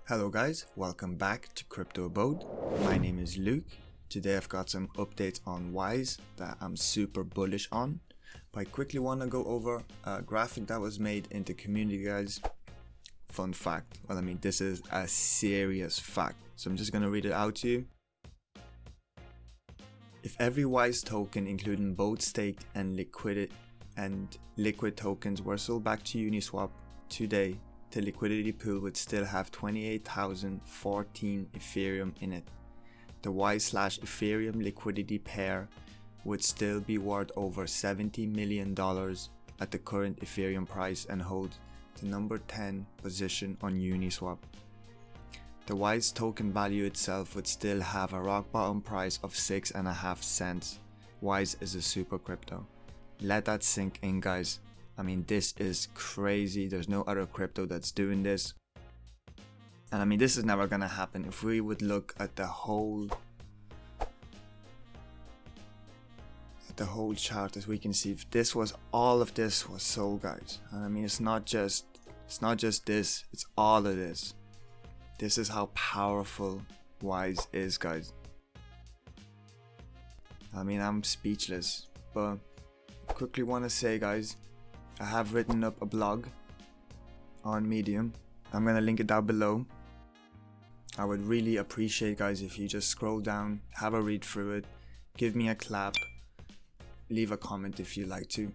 Hello guys, welcome back to Crypto Abode. My name is Luke. Today I've got some updates on Wise that I'm super bullish on. But I quickly want to go over a graphic that was made in the community, guys. Fun fact, well, this is a serious fact, so I'm just going to read it out to you. If every Wise token, including both staked and liquid tokens, were sold back to Uniswap today, the liquidity pool would still have 28,014 Ethereum in it. The Wise/Ethereum liquidity pair would still be worth over $70 million at the current Ethereum price and hold the number 10 position on Uniswap. The Wise token value itself would still have a rock bottom price of 6.5 cents. Wise is a super crypto. Let that sink in, guys. This is crazy. There's no other crypto that's doing this. And this is never gonna happen. If we would look at the whole chart, as we can see, if this was all of this was sold, guys. And it's not just this, it's all of this. This is how powerful Wise is, guys. I'm speechless. But quickly want to say, guys, I have written up a blog on Medium. I'm gonna link it down below. I would really appreciate, guys, if you just scroll down, have a read through it, give me a clap, leave a comment if you like to.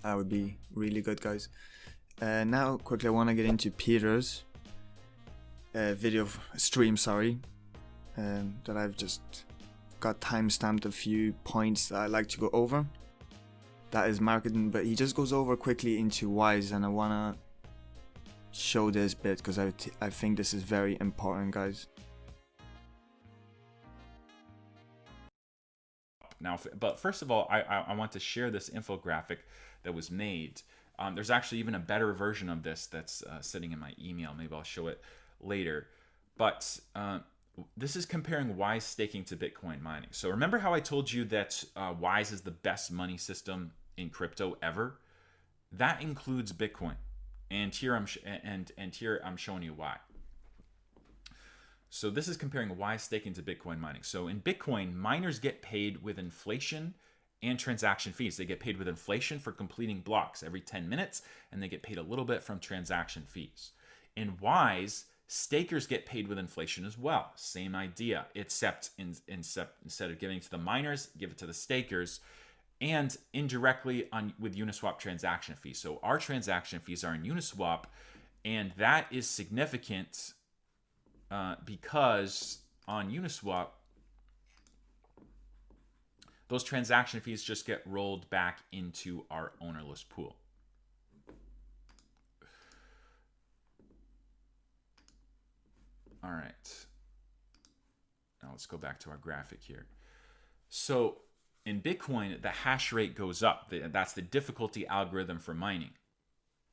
That would be really good, guys. Now quickly I want to get into Peter's stream, that I've just got timestamped a few points that I like to go over. That is marketing, but he just goes over quickly into Wise, and I want to show this bit because I think this is very important, guys. Now, but first of all, I want to share this infographic that was made. There's actually even a better version of this that's sitting in my email. Maybe I'll show it later. But this is comparing Wise staking to Bitcoin mining. So remember how I told you that Wise is the best money system in crypto ever? That includes Bitcoin. And here I'm showing you why. So this is comparing Wise staking to Bitcoin mining. So in Bitcoin, miners get paid with inflation and transaction fees. They get paid with inflation for completing blocks every 10 minutes, and they get paid a little bit from transaction fees. In Wise, stakers get paid with inflation as well. Same idea, except instead of giving it to the miners, give it to the stakers, and indirectly with Uniswap transaction fees. So our transaction fees are in Uniswap, and that is significant because on Uniswap, those transaction fees just get rolled back into our ownerless pool. All right. Now let's go back to our graphic here. So in Bitcoin, the hash rate goes up. That's the difficulty algorithm for mining.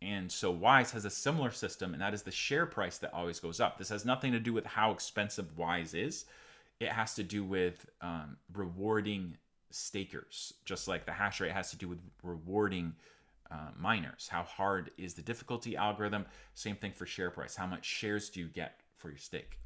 And so Wise has a similar system, and that is the share price that always goes up. This has nothing to do with how expensive Wise is. It has to do with rewarding stakers, just like the hash rate has to do with rewarding miners. How hard is the difficulty algorithm? Same thing for share price. How much shares do you get for your stake?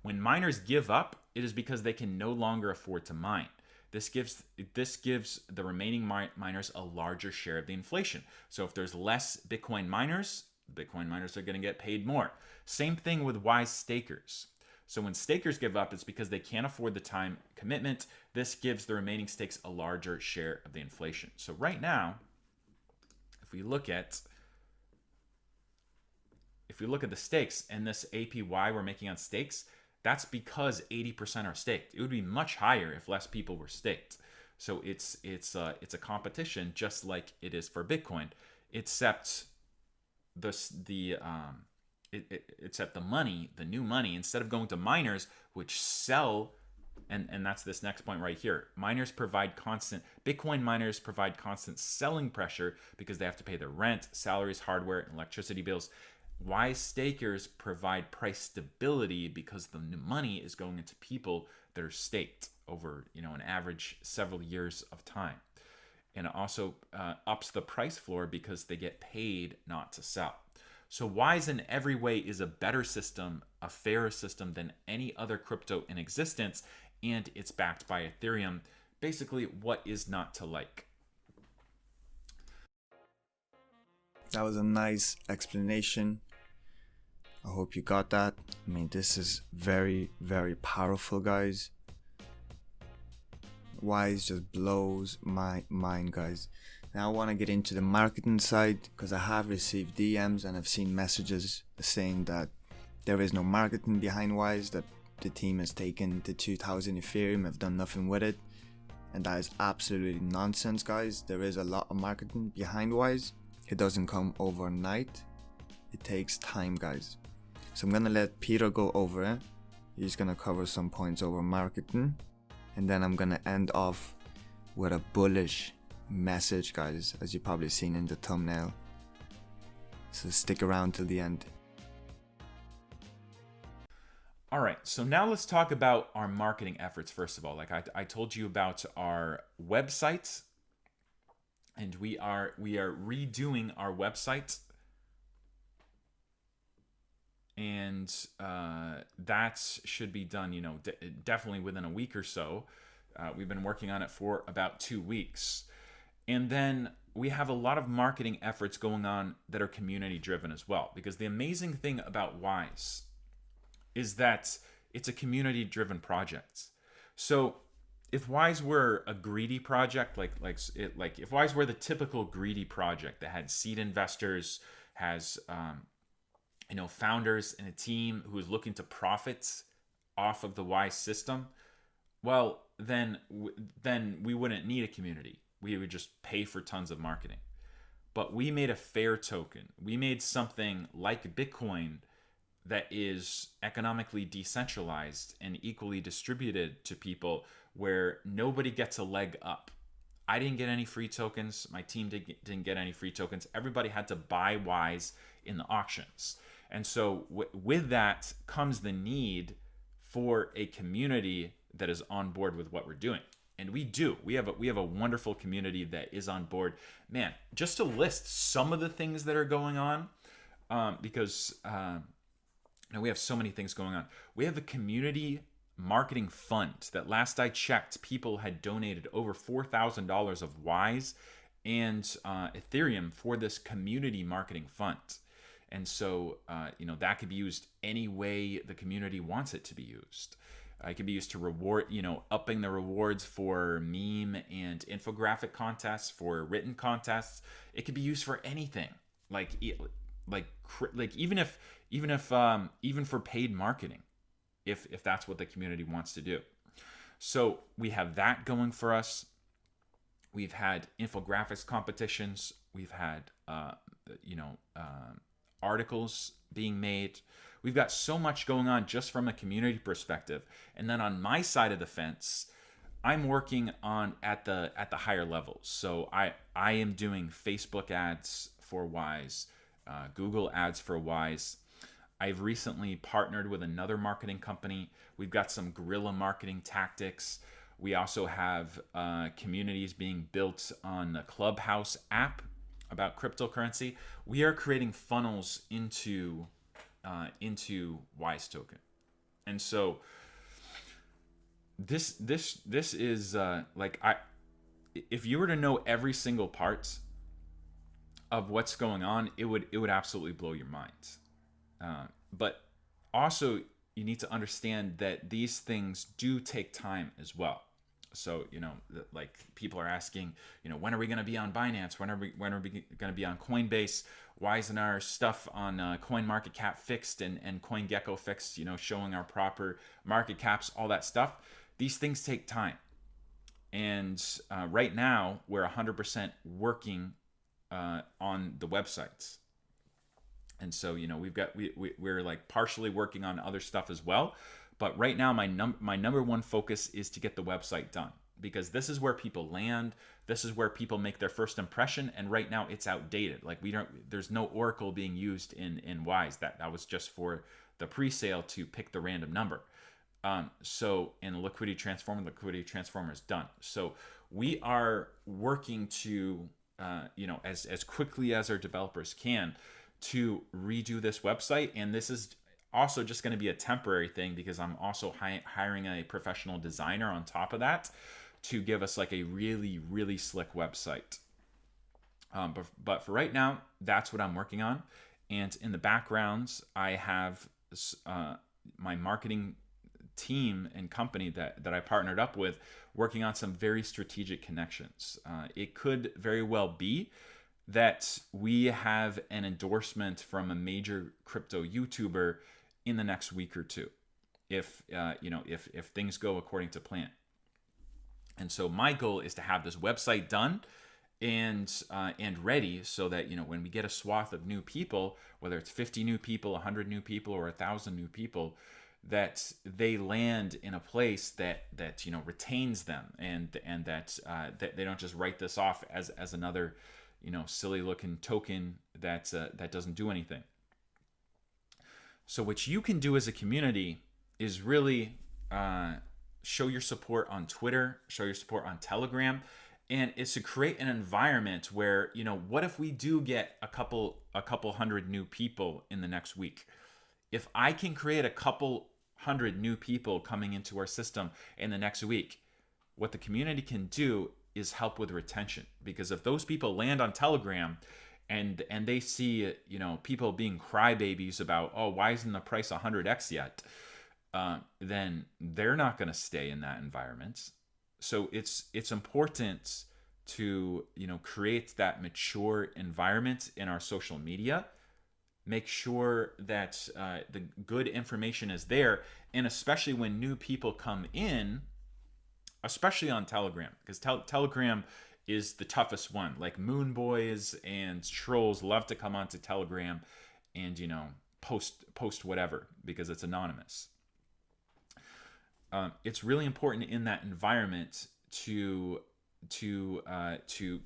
When miners give up, it is because they can no longer afford to mine. This gives the remaining miners a larger share of the inflation. So if there's less Bitcoin miners are going to get paid more. Same thing with Wise stakers. So when stakers give up, it's because they can't afford the time commitment. This gives the remaining stakes a larger share of the inflation. So right now, if we look at the stakes and this APY we're making on stakes, that's because 80% are staked. It would be much higher if less people were staked. So it's a competition just like it is for Bitcoin, except the money, the new money, instead of going to miners, which sell, and that's this next point right here. Bitcoin miners provide constant selling pressure because they have to pay their rent, salaries, hardware, and electricity bills. Wise stakers provide price stability because the money is going into people that are staked over an average several years of time. And it also ups the price floor because they get paid not to sell. So Wise in every way is a better system, a fairer system than any other crypto in existence, and it's backed by Ethereum. Basically, what is not to like? That was a nice explanation. I hope you got that. I mean, this is very, very powerful, guys. Wise just blows my mind, guys. Now I want to get into the marketing side because I have received DMs and I've seen messages saying that there is no marketing behind Wise, that the team has taken the 2000 Ethereum, have done nothing with it. And that is absolutely nonsense, guys. There is a lot of marketing behind Wise. It doesn't come overnight. It takes time, guys. So I'm gonna let Peter go over it. He's gonna cover some points over marketing. And then I'm gonna end off with a bullish message, guys, as you've probably seen in the thumbnail. So stick around till the end. All right, so now let's talk about our marketing efforts. First of all, like I told you about our website, and we are redoing our website, and that should be done, you know, definitely within a week or so. We've been working on it for about 2 weeks. And then we have a lot of marketing efforts going on that are community driven as well, because the amazing thing about Wise is that it's a community driven project. So if Wise were a greedy project, like if Wise were the typical greedy project that had seed investors, has founders and a team who is looking to profit off of the Wise system, well, then we wouldn't need a community. We would just pay for tons of marketing. But we made a fair token. We made something like Bitcoin that is economically decentralized and equally distributed to people, where nobody gets a leg up. I didn't get any free tokens. My team didn't get any free tokens. Everybody had to buy Wise in the auctions. And so with that comes the need for a community that is on board with what we're doing. And we do. We have a wonderful community that is on board. Man, just to list some of the things that are going on, because we have so many things going on. We have a community marketing fund that, last I checked, people had donated over $4,000 of Wise and Ethereum for this community marketing fund. And so, that could be used any way the community wants it to be used. It can be used to reward, upping the rewards for meme and infographic contests, for written contests. It could be used for anything, even for paid marketing, if that's what the community wants to do. So we have that going for us. We've had infographics competitions. We've had articles being made. We've got so much going on just from a community perspective. And then on my side of the fence, I'm working on at the higher levels. So I am doing Facebook ads for Wise, Google ads for Wise. I've recently partnered with another marketing company. We've got some guerrilla marketing tactics. We also have communities being built on the Clubhouse app about cryptocurrency. We are creating funnels into Wise token. And so this is if you were to know every single part of what's going on, it would absolutely blow your mind. But also you need to understand that these things do take time as well. So, like people are asking, when are we going to be on Binance? When are we going to be on Coinbase? Why isn't our stuff on CoinMarketCap fixed and CoinGecko fixed, showing our proper market caps, all that stuff? These things take time. And right now, we're 100% working on the websites. And so, we're like partially working on other stuff as well. But right now, my number one focus is to get the website done, because this is where people land. This is where people make their first impression. And right now it's outdated. Like there's no Oracle being used in Wise. That was just for the pre-sale to pick the random number. So in liquidity transformer is done. So we are working to, as quickly as our developers can, to redo this website. And this is also just going to be a temporary thing because I'm also hiring a professional designer on top of that to give us like a really, really slick website. But for right now, that's what I'm working on. And in the background, I have my marketing team and company that I partnered up with working on some very strategic connections. It could very well be that we have an endorsement from a major crypto YouTuber in the next week or two, if if things go according to plan. And so my goal is to have this website done and ready, so that when we get a swath of new people, whether it's 50 new people, 100 new people, or 1,000 new people, that they land in a place that retains them, and that they don't just write this off as another silly looking token that doesn't do anything. So what you can do as a community is really show your support on Twitter, show your support on Telegram, and it's to create an environment where, what if we do get a couple hundred new people in the next week? If I can create a couple hundred new people coming into our system in the next week, what the community can do is help with retention. Because if those people land on Telegram and they see people being crybabies about, oh, why isn't the price 100x yet, then they're not going to stay in that environment. So it's important to create that mature environment in our social media. Make sure that the good information is there, and especially when new people come in, especially on Telegram, because Telegram is the toughest one. Like Moon Boys and trolls love to come onto Telegram and post whatever because it's anonymous. It's really important in that environment to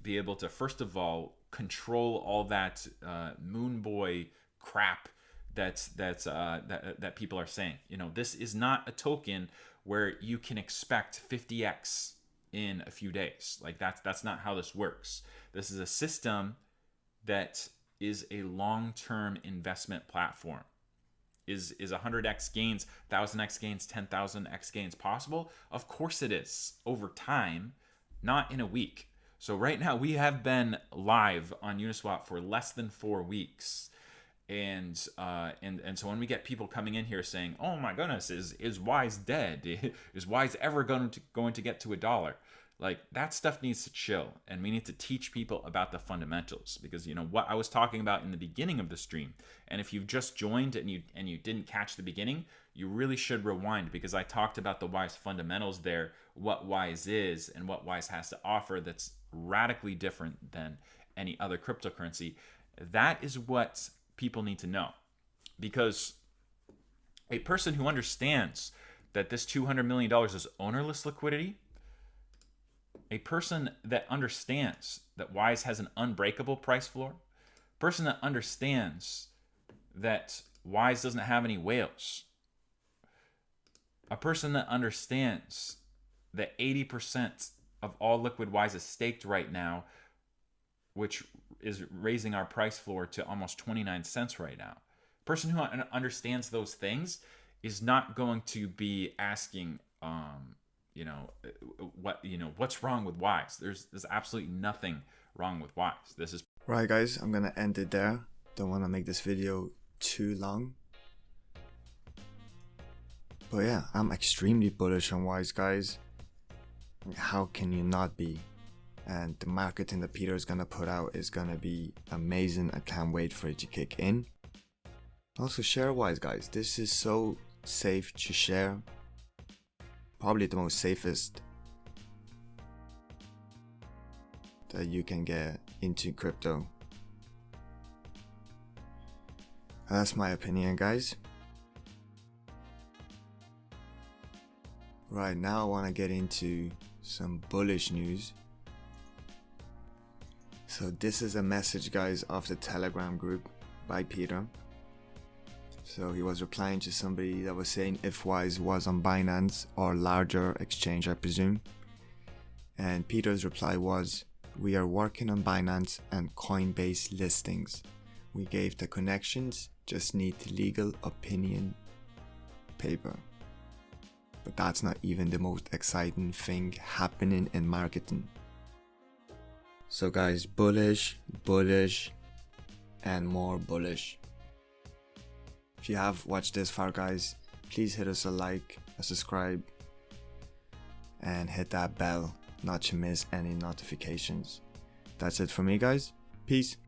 be able to, first of all, control all that Moon Boy crap that people are saying. This is not a token where you can expect 50x in a few days. Like that's not how this works. This is a system that is a long-term investment platform. Is 100x gains, 1000x gains, 10,000x gains possible? Of course it is, over time, not in a week. So right now we have been live on Uniswap for less than 4 weeks. And so when we get people coming in here saying, "Oh my goodness, is Wise dead? Is Wise ever going to get to $1?" Like, that stuff needs to chill, and we need to teach people about the fundamentals, because what I was talking about in the beginning of the stream. And if you've just joined and you didn't catch the beginning, you really should rewind, because I talked about the Wise fundamentals there, what Wise is and what Wise has to offer that's radically different than any other cryptocurrency. That is what people need to know, because a person who understands that this $200 million is ownerless liquidity, a person that understands that Wise has an unbreakable price floor, a person that understands that Wise doesn't have any whales, a person that understands that 80% of all liquid Wise is staked right now, which is raising our price floor to almost 29 cents right now. A person who understands those things is not going to be asking, what's wrong with Wise? There's absolutely nothing wrong with Wise. This is right, guys. I'm gonna end it there. Don't want to make this video too long, but yeah, I'm extremely bullish on Wise, guys. How can you not be? And the marketing that Peter is gonna put out is gonna be amazing. I can't wait for it to kick in. Also, share Wise, guys. This is so safe to share. Probably the most safest that you can get into crypto. That's my opinion, guys. Right now I want to get into some bullish news. So this is a message, guys, off the Telegram group by Peter. So he was replying to somebody that was saying if Wise was on Binance or larger exchange, I presume. And Peter's reply was, "We are working on Binance and Coinbase listings. We gave the connections, just need the legal opinion paper. But that's not even the most exciting thing happening in marketing. So guys, bullish, bullish, and more bullish. If you have watched this far, guys, please hit us a like, a subscribe, and hit that bell not to miss any notifications. That's it for me, guys. Peace.